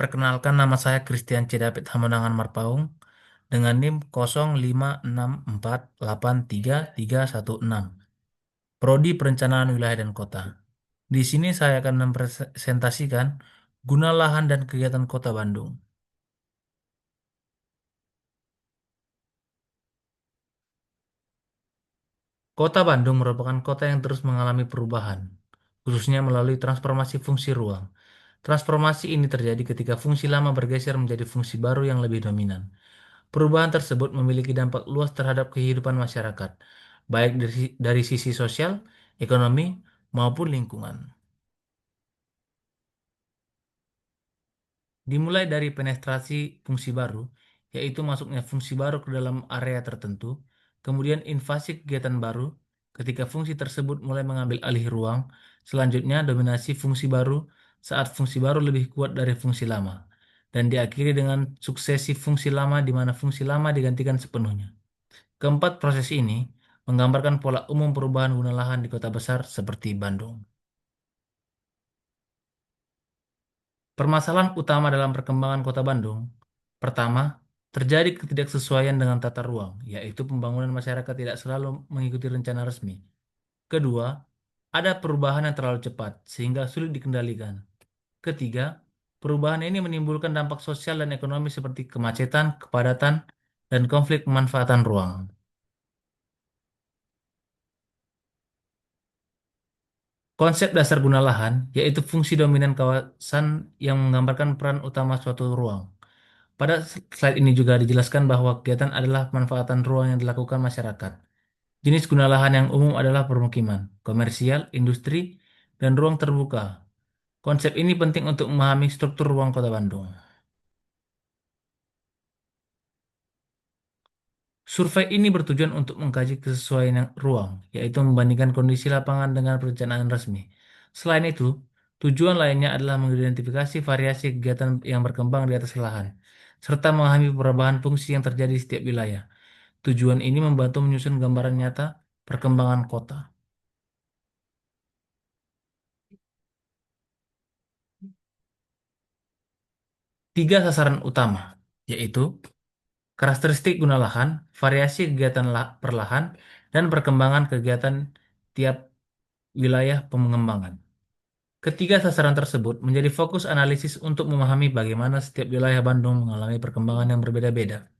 Perkenalkan nama saya Christian C. David Hamonangan Marpaung dengan NIM 0564833316. Prodi Perencanaan Wilayah dan Kota. Di sini saya akan mempresentasikan guna lahan dan kegiatan Kota Bandung. Kota Bandung merupakan kota yang terus mengalami perubahan, khususnya melalui transformasi fungsi ruang. Transformasi ini terjadi ketika fungsi lama bergeser menjadi fungsi baru yang lebih dominan. Perubahan tersebut memiliki dampak luas terhadap kehidupan masyarakat, baik dari sisi sosial, ekonomi, maupun lingkungan. Dimulai dari penetrasi fungsi baru, yaitu masuknya fungsi baru ke dalam area tertentu, kemudian invasi kegiatan baru, ketika fungsi tersebut mulai mengambil alih ruang, selanjutnya dominasi fungsi baru saat fungsi baru lebih kuat dari fungsi lama, dan diakhiri dengan suksesi fungsi lama di mana fungsi lama digantikan sepenuhnya. Keempat proses ini menggambarkan pola umum perubahan guna lahan di kota besar seperti Bandung. Permasalahan utama dalam perkembangan kota Bandung, pertama, terjadi ketidaksesuaian dengan tata ruang, yaitu pembangunan masyarakat tidak selalu mengikuti rencana resmi. Kedua, ada perubahan yang terlalu cepat sehingga sulit dikendalikan. Ketiga, perubahan ini menimbulkan dampak sosial dan ekonomi seperti kemacetan, kepadatan, dan konflik pemanfaatan ruang. Konsep dasar guna lahan, yaitu fungsi dominan kawasan yang menggambarkan peran utama suatu ruang. Pada slide ini juga dijelaskan bahwa kegiatan adalah pemanfaatan ruang yang dilakukan masyarakat. Jenis guna lahan yang umum adalah permukiman, komersial, industri, dan ruang terbuka. Konsep ini penting untuk memahami struktur ruang Kota Bandung. Survei ini bertujuan untuk mengkaji kesesuaian ruang, yaitu membandingkan kondisi lapangan dengan perencanaan resmi. Selain itu, tujuan lainnya adalah mengidentifikasi variasi kegiatan yang berkembang di atas lahan, serta memahami perubahan fungsi yang terjadi di setiap wilayah. Tujuan ini membantu menyusun gambaran nyata perkembangan kota. Tiga sasaran utama, yaitu karakteristik guna lahan, variasi kegiatan perlahan, dan perkembangan kegiatan tiap wilayah pengembangan. Ketiga sasaran tersebut menjadi fokus analisis untuk memahami bagaimana setiap wilayah Bandung mengalami perkembangan yang berbeda-beda.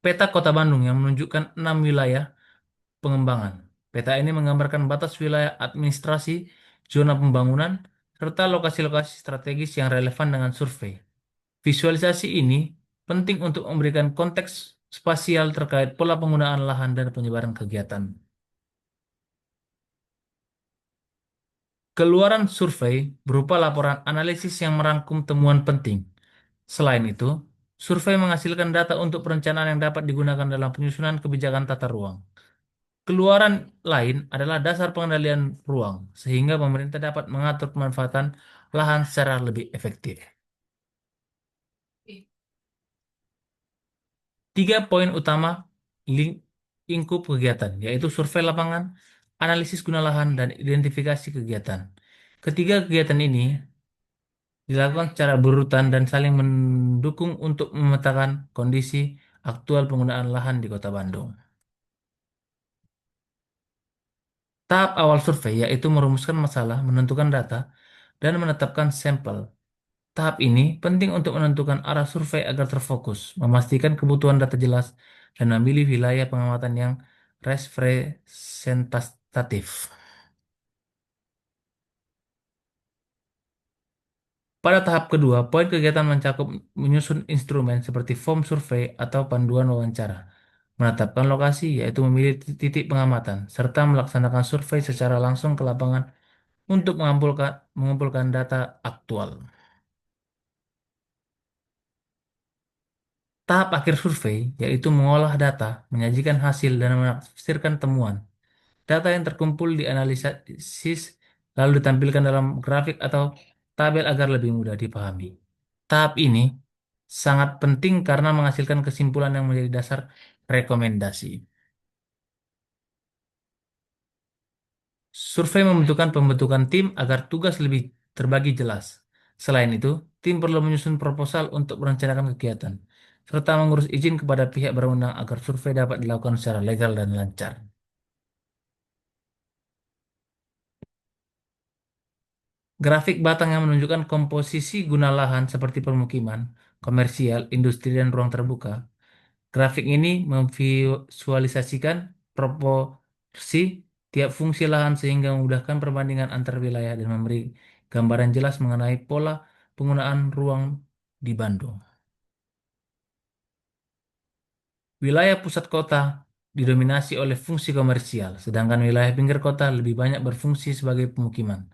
Peta Kota Bandung yang menunjukkan 6 wilayah pengembangan. Peta ini menggambarkan batas wilayah administrasi, zona pembangunan, serta lokasi-lokasi strategis yang relevan dengan survei. Visualisasi ini penting untuk memberikan konteks spasial terkait pola penggunaan lahan dan penyebaran kegiatan. Keluaran survei berupa laporan analisis yang merangkum temuan penting. Selain itu, survei menghasilkan data untuk perencanaan yang dapat digunakan dalam penyusunan kebijakan tata ruang. Keluaran lain adalah dasar pengendalian ruang, sehingga pemerintah dapat mengatur pemanfaatan lahan secara lebih efektif. Tiga poin utama ling- lingkup kegiatan, yaitu survei lapangan, analisis guna lahan, dan identifikasi kegiatan. Ketiga kegiatan ini dilakukan secara berurutan dan saling mendukung untuk memetakan kondisi aktual penggunaan lahan di Kota Bandung. Tahap awal survei yaitu merumuskan masalah, menentukan data, dan menetapkan sampel. Tahap ini penting untuk menentukan arah survei agar terfokus, memastikan kebutuhan data jelas, dan memilih wilayah pengamatan yang representatif. Pada tahap kedua, poin kegiatan mencakup menyusun instrumen seperti form survei atau panduan wawancara, menetapkan lokasi yaitu memilih titik pengamatan, serta melaksanakan survei secara langsung ke lapangan untuk mengumpulkan data aktual. Tahap akhir survei yaitu mengolah data, menyajikan hasil, dan menafsirkan temuan. Data yang terkumpul dianalisis lalu ditampilkan dalam grafik atau tabel agar lebih mudah dipahami. Tahap ini sangat penting karena menghasilkan kesimpulan yang menjadi dasar rekomendasi. Survei membutuhkan pembentukan tim agar tugas lebih terbagi jelas. Selain itu, tim perlu menyusun proposal untuk merencanakan kegiatan, serta mengurus izin kepada pihak berwenang agar survei dapat dilakukan secara legal dan lancar. Grafik batang yang menunjukkan komposisi guna lahan seperti permukiman, komersial, industri, dan ruang terbuka. Grafik ini memvisualisasikan proporsi tiap fungsi lahan sehingga memudahkan perbandingan antar wilayah dan memberi gambaran jelas mengenai pola penggunaan ruang di Bandung. Wilayah pusat kota didominasi oleh fungsi komersial, sedangkan wilayah pinggir kota lebih banyak berfungsi sebagai pemukiman.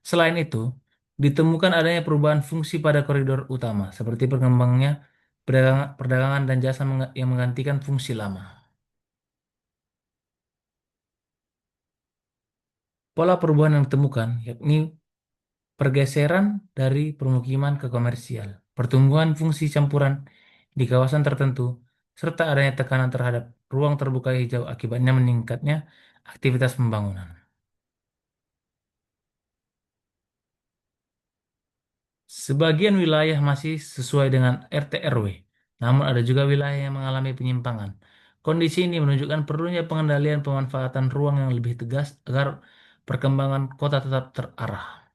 Selain itu, ditemukan adanya perubahan fungsi pada koridor utama, seperti perkembangannya perdagangan dan jasa yang menggantikan fungsi lama. Pola perubahan yang ditemukan yakni pergeseran dari permukiman ke komersial, pertumbuhan fungsi campuran di kawasan tertentu, serta adanya tekanan terhadap ruang terbuka hijau akibatnya meningkatnya aktivitas pembangunan. Sebagian wilayah masih sesuai dengan RT RW, namun ada juga wilayah yang mengalami penyimpangan. Kondisi ini menunjukkan perlunya pengendalian pemanfaatan ruang yang lebih tegas agar perkembangan kota tetap terarah.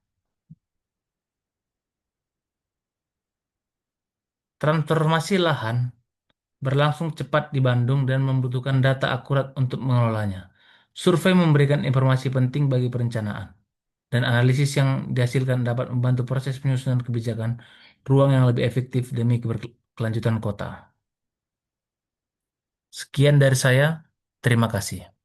Transformasi lahan berlangsung cepat di Bandung dan membutuhkan data akurat untuk mengelolanya. Survei memberikan informasi penting bagi perencanaan, dan analisis yang dihasilkan dapat membantu proses penyusunan kebijakan ruang yang lebih efektif demi keberkelanjutan kota. Sekian dari saya, terima kasih.